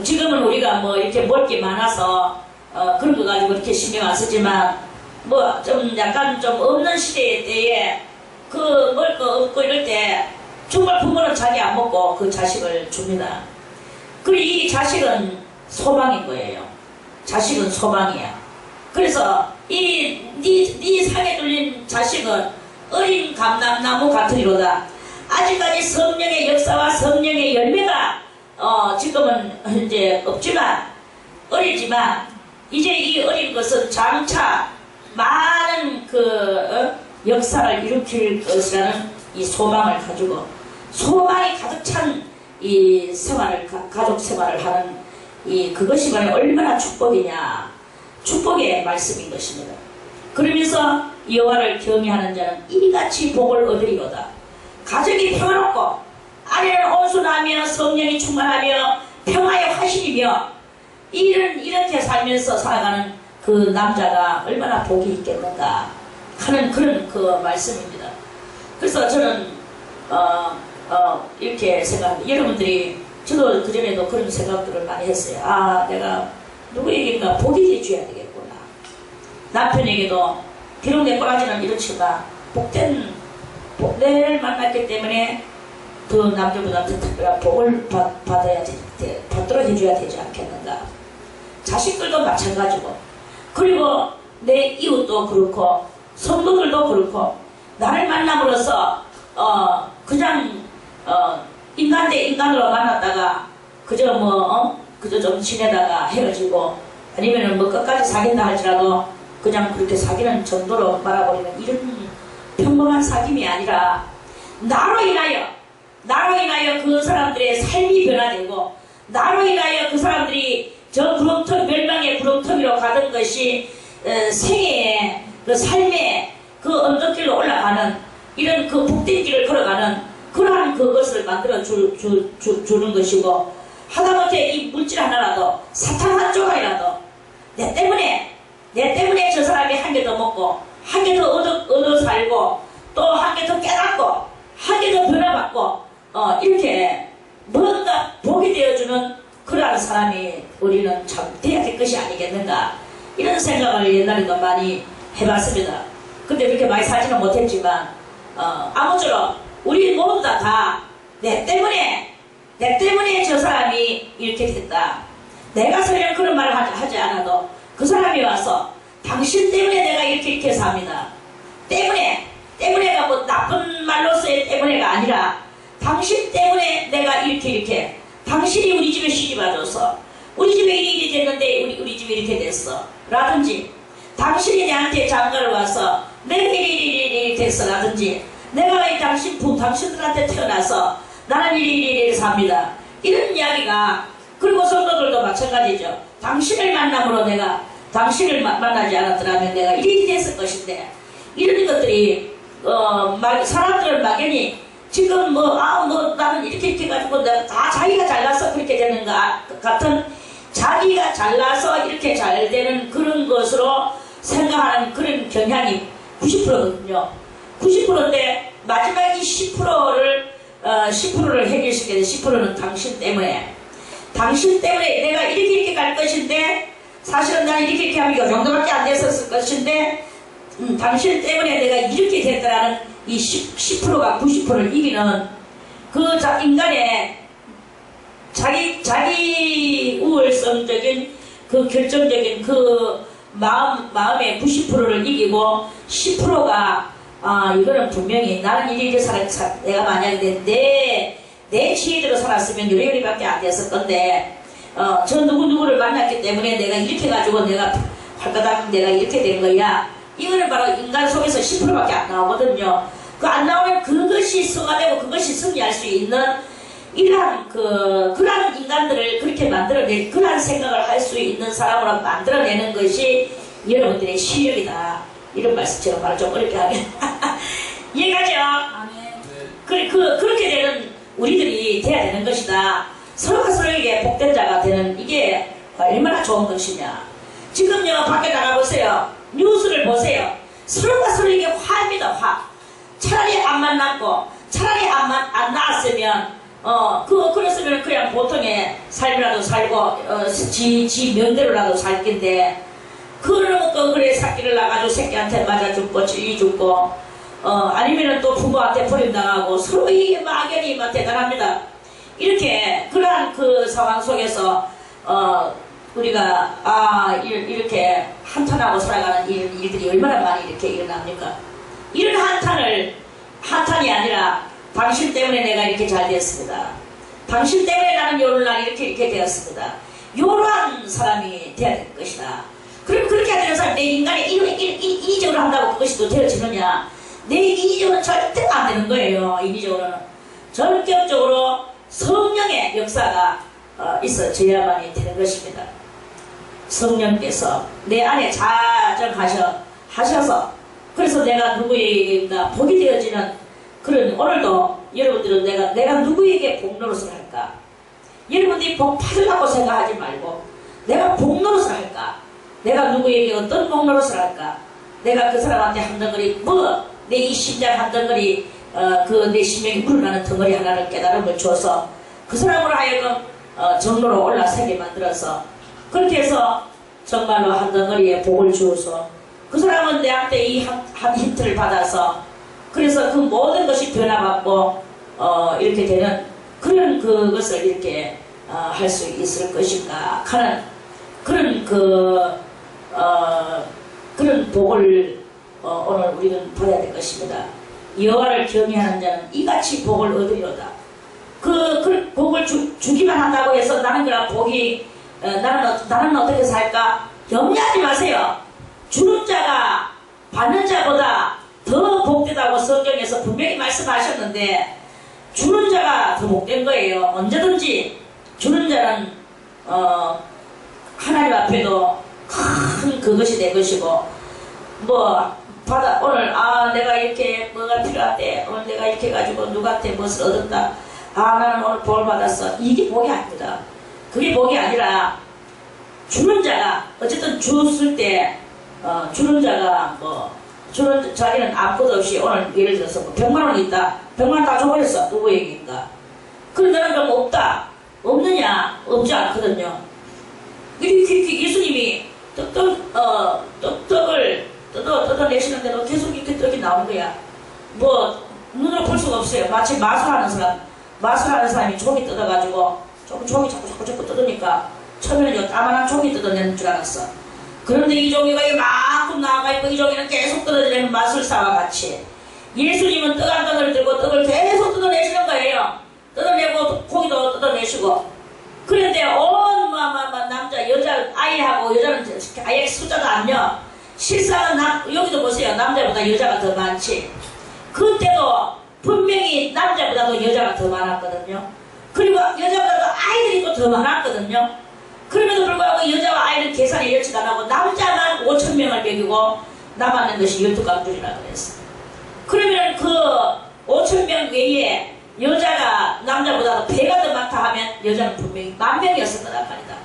지금은 우리가 뭐 이렇게 먹을 게 많아서 그런 거 가지고 이렇게 신경 안 쓰지만 뭐 좀 약간 좀 없는 시대 때에 그 먹을 거 없고 이럴 때 정말 부모는 자기 안 먹고 그 자식을 줍니다. 그리고 이 자식은 소망인 거예요. 자식은 소망이야. 그래서 네 상에 둘린 자식은 어린 감람나무 같으리로다. 아직까지 성령의 역사와 성령의 열매가 지금은 이제 없지만 어리지만 이제 이 어린 것은 장차 많은 역사를 일으킬 것이라는 이 소망을 가지고 소망이 가득 찬 이 생활을 가족 생활을 하는 그것이 바로 얼마나 축복이냐. 축복의 말씀인 것입니다. 그러면서 여호와를 경외하는 자는 이같이 복을 얻으리로다. 가정이 평화롭고 아내는 온순하며 성령이 충만하며 평화의 화신이며 이렇게 살면서 살아가는 그 남자가 얼마나 복이 있겠는가 하는 그런 그 말씀입니다. 그래서 저는 이렇게 생각합니다. 여러분들이 저도 그전에도 그런 생각들을 많이 했어요. 아, 내가 누구에게인가 복이 해줘야 되겠구나. 남편에게도 비록 내 꼬라지는 이렇지만 복된를 만났기 때문에 그 남자분한테 특별한 복을 받도록 해줘야 되지 않겠는가. 자식들도 마찬가지고, 그리고 내 이웃도 그렇고 성도들도 그렇고 나를 만남으로써 그냥 인간 대 인간으로 만났다가 그저 좀 지내다가 헤어지고 아니면은 뭐 끝까지 사귄다 할지라도 그냥 그렇게 사귀는 정도로 말아버리는 이런 평범한 사귐이 아니라 나로 인하여 그 사람들의 삶이 변화되고 나로 인하여 그 사람들이 저 구렁텅 멸망의 구렁텅이로 가던 것이 생애의 그 삶의 그 언덕길로 올라가는 이런 그 복된 길을 걸어가는 그러한 그것을 만들어 주는 것이고, 하다못해 이 물질 하나라도 사탕 한 조각이라도 내 때문에 저 사람이 한 개 더 먹고 한 개 더 얻어 살고 또 한 개 더 깨닫고 한 개 더 변화받고 이렇게 뭔가 복이 되어주는 그러한 사람이 우리는 참 돼야 될 것이 아니겠는가, 이런 생각을 옛날에도 많이 해봤습니다. 근데 그렇게 많이 살지는 못했지만 아무쪼록 우리 모두 다 내 때문에 저 사람이 이렇게 됐다. 내가 설령 그런 말을 하지 않아도 그 사람이 와서 당신 때문에 내가 이렇게 삽니다. 때문에가 뭐 나쁜 말로서의 때문에가 아니라 당신 때문에 내가 이렇게 당신이 우리 집에 시집 와줘서 우리 집에 일이 됐는데 우리 집이 이렇게 됐어 라든지, 당신이 내한테 장가를 와서 내가 일이 됐어 라든지, 내가 당신들한테 태어나서 나는 일이 삽니다, 이런 이야기가. 그리고 성도들도 마찬가지죠. 당신을 만남으로 내가 당신을 만나지 않았더라면 내가 일이 됐을 것인데, 이런 것들이 사람들은 막연히 지금 나는 이렇게 해가지고 내가 다 자기가 잘나서 그렇게 되는 것 같은, 자기가 잘나서 이렇게 잘 되는 그런 것으로 생각하는 그런 경향이 90%거든요. 90%인데 마지막 이 10%를 해결시켜야 돼. 10%는 당신 때문에 내가 이렇게 갈 것인데, 사실은 나는 이렇게 하면 이 정도밖에 안 됐었을 것인데 당신 때문에 내가 이렇게 됐다라는 이 10%가 90%를 이기는 그 인간의 자기 우월성적인 그 결정적인 그 마음의 90%를 이기고 10%가 이거는 분명히 나는 이렇게 내가 만약에 내 지혜대로 살았으면 요리밖에 안 됐을 건데 저 누구를 만났기 때문에 내가 이렇게 가지고 내가 발가닥 내가 이렇게 된 거야. 이거는 바로 인간 속에서 10%밖에 안 나오거든요. 그 안 나오면 그것이 승화되고 그것이 승리할 수 있는 그러한 인간들을 그렇게 만들어낼, 그러한 생각을 할 수 있는 사람으로 만들어내는 것이 여러분들의 실력이다. 이런 말씀 제가 말을 좀 어렵게 하면 이해가죠? 그렇게 되는 우리들이 돼야 되는 것이다. 서로가 서로에게 복된 자가 되는 이게 얼마나 좋은 것이냐. 지금요 밖에 나가보세요. 뉴스를 보세요. 서로가 서로에게 화입니다. 화. 차라리 안 만났고 차라리 안 나왔으면 그랬으면 그냥 보통의 삶이라도 살고 지 명대로라도 살 텐데 그러면 또 그래 새끼를 나가지고 새끼한테 맞아 죽고 찔리 죽고 아니면은 또 부모한테 버림당하고 서로 이 막연히 막 대단합니다. 이렇게 그러한 그 상황 속에서 우리가 이렇게 한탄하고 살아가는 일들이 얼마나 많이 이렇게 일어납니까? 이런 한탄이 아니라 당신 때문에 내가 이렇게 잘 되었습니다. 당신 때문에 나는 오늘날 이렇게 되었습니다. 이러한 사람이 되어야 될 것이다. 그럼 그렇게 되는 사람, 내 인간이 인위적으로 한다고 그것이 또 되어지느냐? 내 인위적으로는 절대 안 되는 거예요. 인위적으로는. 전격적으로 성령의 역사가 있어져야만이 되는 것입니다. 성령께서 내 안에 자정하셔서 그래서 내가 누구에게나 복이 되어지는 그런 오늘도 여러분들은 내가 누구에게 복 노릇을 할까? 여러분들이 복 받으려고 생각하지 말고 내가 복 노릇을 할까? 내가 누구에게 어떤 복 노릇을 할까? 내가 그 사람한테 한 덩어리 내 이 심장 한 덩어리 내 심령이 불어나는 덩어리 하나를 깨달음을 줘서 그 사람으로 하여금 정로로 올라서게 만들어서 그렇게 해서 정말로 한 덩어리의 복을 주어서 그 사람은 내한테 이 한 힌트를 받아서 그래서 그 모든 것이 변화받고 이렇게 되는 그런 그것을 이렇게 할 수 있을 것인가 하는 그런 그런 복을 오늘 우리는 받아야 될 것입니다. 여호와를 경외하는 자는 이같이 복을 얻으리로다. 그 복을 주기만 한다고 해서 나는 그런 복이 나는 어떻게 살까? 염려하지 마세요. 주는 자가 받는 자보다 더 복되다고 성경에서 분명히 말씀하셨는데 주는 자가 더 복된 거예요. 언제든지 주는 자는 하나님 앞에도 큰 그것이 될 것이고 오늘 내가 이렇게 뭐가 필요한데 오늘 내가 이렇게 해가지고 누구한테 무엇을 얻었다. 나는 오늘 복을 받았어. 이게 복이 아닙니다. 그게 복이 아니라 주는 자가 어쨌든 줬을 때 주는 자가 주는 자기는 아무것도 없이 오늘 예를 들어서 100만원 있다. 100만원 다 줘버렸어. 누구에게인가. 그럼 나는 그럼 없다. 없느냐? 없지 않거든요. 이렇게 예수님이 떡을 뜯어내시는데도 계속 이렇게 떡이 나오는 거야. 눈으로 볼 수가 없어요. 마치 마술하는 사람이 종이 뜯어가지고 종이 자꾸 뜯으니까 처음에는 까만한 종이 뜯어내는 줄 알았어. 그런데 이 종이가 이만큼 나와가지고 이 종이는 계속 뜯어내는 마술사와 같이 예수님은 떡 한 덩어리를 들고 떡을 계속 뜯어내시는 거예요. 뜯어내고 고기도 뜯어내시고 그런데 온 남자 여자 아이하고 여자는 아예 숫자도 안 녀. 실상은 여기도 보세요. 남자보다 여자가 더 많지. 그때도 분명히 남자보다도 여자가 더 많았거든요. 그리고 여자보다도 아이들이 또 더 많았거든요. 그럼에도 불구하고 여자와 아이는 계산이 일치가 안 하고 남자만 5,000명을 먹이고 남았는 것이 12강줄이라 그랬어요. 그러면 그 5,000명 외에 여자가 남자보다도 배가 더 많다 하면 여자는 분명히 10,000명이었을 거란 말이다.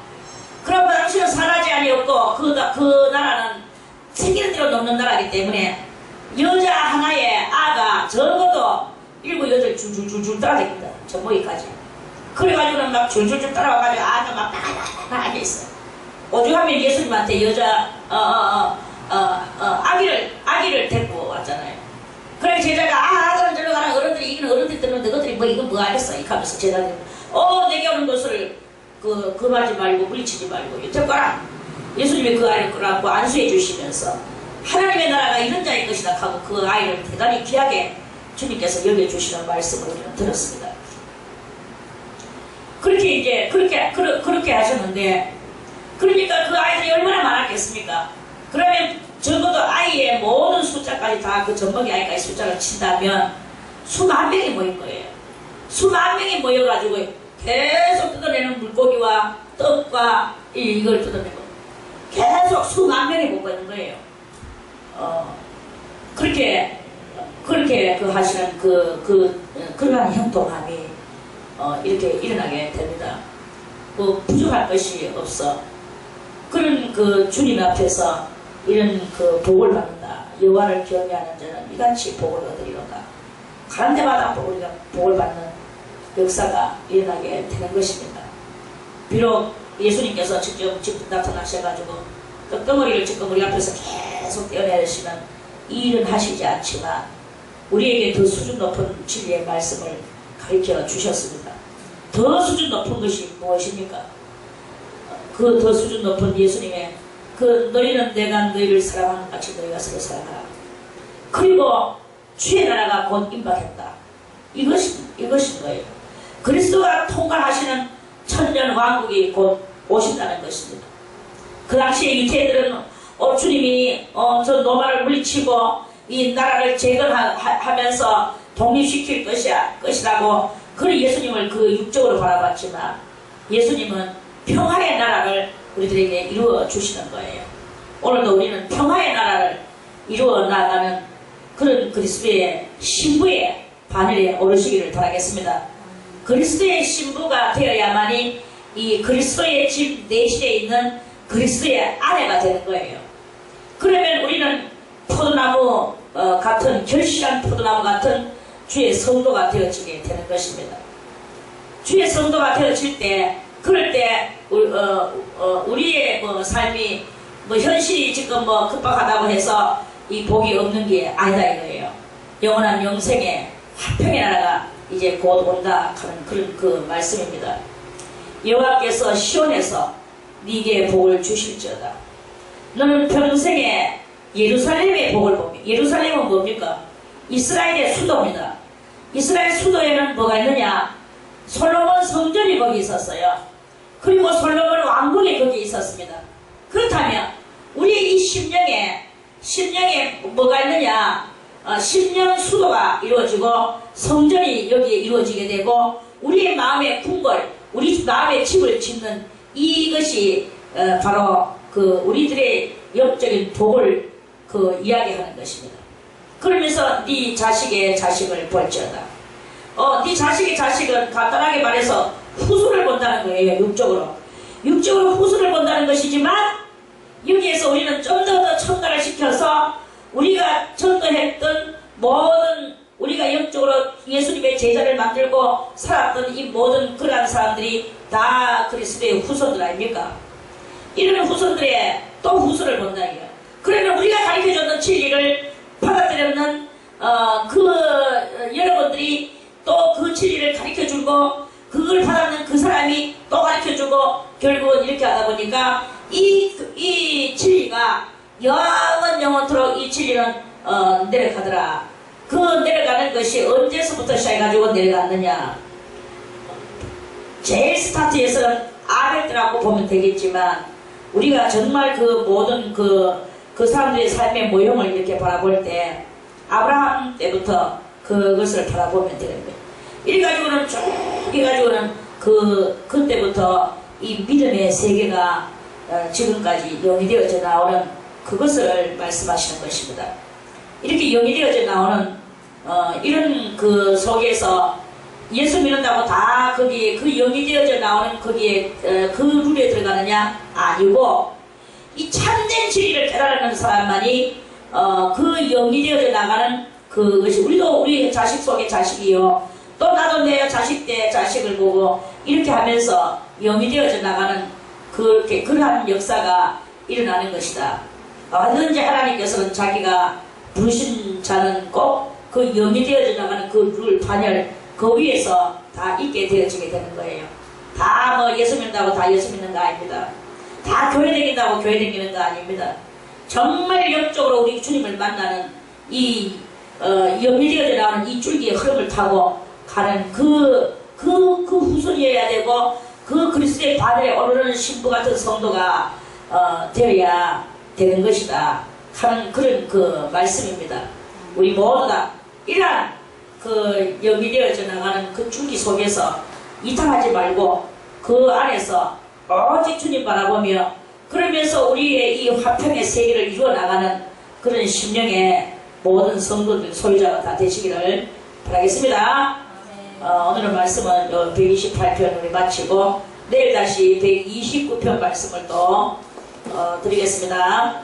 그럼 당신은 사라지 아니었고 그 나라는 생기는 대로 넘는 나라이기 때문에 여자 하나의 아가 적어도 7, 8 줄줄줄줄 따라다닙니다. 전모기까지. 그래가지고는 막 줄줄줄 따라와가지고 아가 막 앉아있어요. 오죽하면 예수님한테 여자 아기를 데리고 왔잖아요. 그래 제자가 아들은 저리 가라. 어른들이 이기는 어른들이 들었는데 너희들이 이건 뭐 하겠어 이렇게 하면서 제자들이 내게 오는 것을 금하지 말고 물리치지 말고 데리고 가라. 예수님이 그 아이를 끌어안고 안수해 주시면서 하나님의 나라가 이런 자일 것이다 하고 그 아이를 대단히 귀하게 주님께서 여겨주시는 말씀을 우리는 들었습니다. 그렇게 하셨는데 그러니까 그 아이들이 얼마나 많았겠습니까? 그러면 적어도 아이의 모든 숫자까지 다 그 젖먹이 아이까지 숫자를 친다면 수만 명이 모인 거예요. 수만 명이 모여가지고 계속 뜯어내는 물고기와 떡과 이걸 뜯어내고 계속 수만 명이 먹고 있는 거예요. 그렇게 하시는 그러한 형통함이 이렇게 일어나게 됩니다. 뭐 부족할 것이 없어. 그런 그 주님 앞에서 이런 그 복을 받는다. 여호와를 경외하는 자는 이같이 복을 얻으리로다. 가는 데마다 우리가 복을 받는 역사가 일어나게 되는 것입니다. 비록 예수님께서 직접 나타나셔가지고 떡덩어리를 지금 우리 앞에서 계속 떼어내시는 이 일은 하시지 않지만 우리에게 더 수준 높은 진리의 말씀을 가르쳐 주셨습니다. 더 수준 높은 것이 무엇입니까? 그 더 수준 높은 예수님의 그 너희는 내가 너희를 사랑하는 같이 너희가 서로 사랑하라. 그리고 주의 나라가 곧 임박했다. 이것인 거예요. 그리스도가 통관하시는 천년 왕국이 곧 오신다는 것입니다. 그 당시에 유태인들은 주님이 저 로마를 물리치고 이 나라를 재건하면서 독립시킬 것이라고 그런 예수님을 그 육적으로 바라봤지만 예수님은 평화의 나라를 우리들에게 이루어 주시는 거예요. 오늘도 우리는 평화의 나라를 이루어 나가는 그런 그리스도의 신부의 바늘에 오르시기를 바라겠습니다. 그리스도의 신부가 되어야만이 이 그리스도의 집 내실에 있는 그리스도의 아내가 되는 거예요. 그러면 우리는 포도나무 같은 결실한 포도나무 같은 주의 성도가 되어지게 되는 것입니다. 주의 성도가 되어질 때 그럴 때 우리의 삶이 현실이 지금 급박하다고 해서 이 복이 없는 게 아니다 이거예요. 영원한 영생의 화평의 나라가 이제 곧 온다 하는 그런 그 말씀입니다. 여호와께서 시온에서 네게 복을 주실지어다. 너는 평생에 예루살렘의 복을 보며, 예루살렘은 뭡니까? 이스라엘의 수도입니다. 이스라엘 수도에는 뭐가 있느냐? 솔로몬 성전이 거기 있었어요. 그리고 솔로몬 왕궁이 거기 있었습니다. 그렇다면 우리의 이 심령에 뭐가 있느냐? 심령 수도가 이루어지고 성전이 여기에 이루어지게 되고 우리의 마음의 궁궐, 우리 마음의 집을 짓는 이것이 바로 그 우리들의 영적인 복을 이야기하는 것입니다. 그러면서 네 자식의 자식을 볼지어다. 네 자식의 자식은 간단하게 말해서 후손을 본다는 거예요. 육적으로 후손을 본다는 것이지만 여기에서 우리는 좀 더 첨가를 시켜서 우리가 전도했던 모든 우리가 영적으로 예수님의 제자를 만들고 살았던 이 모든 그러한 사람들이 다 그리스도의 후손들 아닙니까? 이런 후손들의 또 후손을 본다 이거예요. 그러면 우리가 가르쳐줬던 진리를 받아들였는 여러분들이 또 그 진리를 가르쳐주고 그걸 받았는 그 사람이 또 가르쳐주고 결국은 이렇게 하다 보니까 이 진리가 영원토록 이 진리는 내려가더라. 그 내려가는 것이 언제서부터 시작해가지고 내려갔느냐? 제일 스타트에서는 아벨들하고 보면 되겠지만 우리가 정말 그 모든 그 사람들의 삶의 모형을 이렇게 바라볼 때 아브라함 때부터 그것을 바라보면 되는 거예요. 이래가지고는 쭉 해가지고는 그때부터 이 믿음의 세계가 지금까지 영이 되어져 나오는 그것을 말씀하시는 것입니다. 이렇게 영이 되어져 나오는 이런 그 속에서 예수 믿는다고 다 거기에 그 영이 되어져 나오는 거기에 그 룰에 들어가느냐? 아니고 이 참된 진리를 깨달는 사람만이 그 영이 되어져 나가는 그것이 우리 자식 속의 자식이요. 또 나도 내 자식 때 자식을 보고 이렇게 하면서 영이 되어져 나가는 그러한 역사가 일어나는 것이다. 언제든지 하나님께서는 자기가 부르신 자는 꼭 그 영이 되어져 나가는 그 룰, 반열 그 위에서 다 있게 되어지게 되는 거예요. 다 예수 믿는다고 다 예수 믿는 거 아닙니다. 다 교회 다닌다고 교회 다니는 거 아닙니다. 정말 영적으로 우리 주님을 만나는 이 영이 되어져 나오는 이 줄기의 흐름을 타고 가는 그 후손이어야 되고 그 그리스도의 바늘에 오르는 신부 같은 성도가 되어야 되는 것이다 하는 그런 그 말씀입니다. 우리 모두 다 이러한 그 영이 되어져 나가는 그 줄기 속에서 이탈하지 말고 그 안에서 오직 주님 바라보며 그러면서 우리의 이 화평의 세계를 이루어 나가는 그런 심령의 모든 성도들 소유자가 다 되시기를 바라겠습니다. 오늘은 말씀은 128편을 마치고 내일 다시 129편 말씀을 또 드리겠습니다.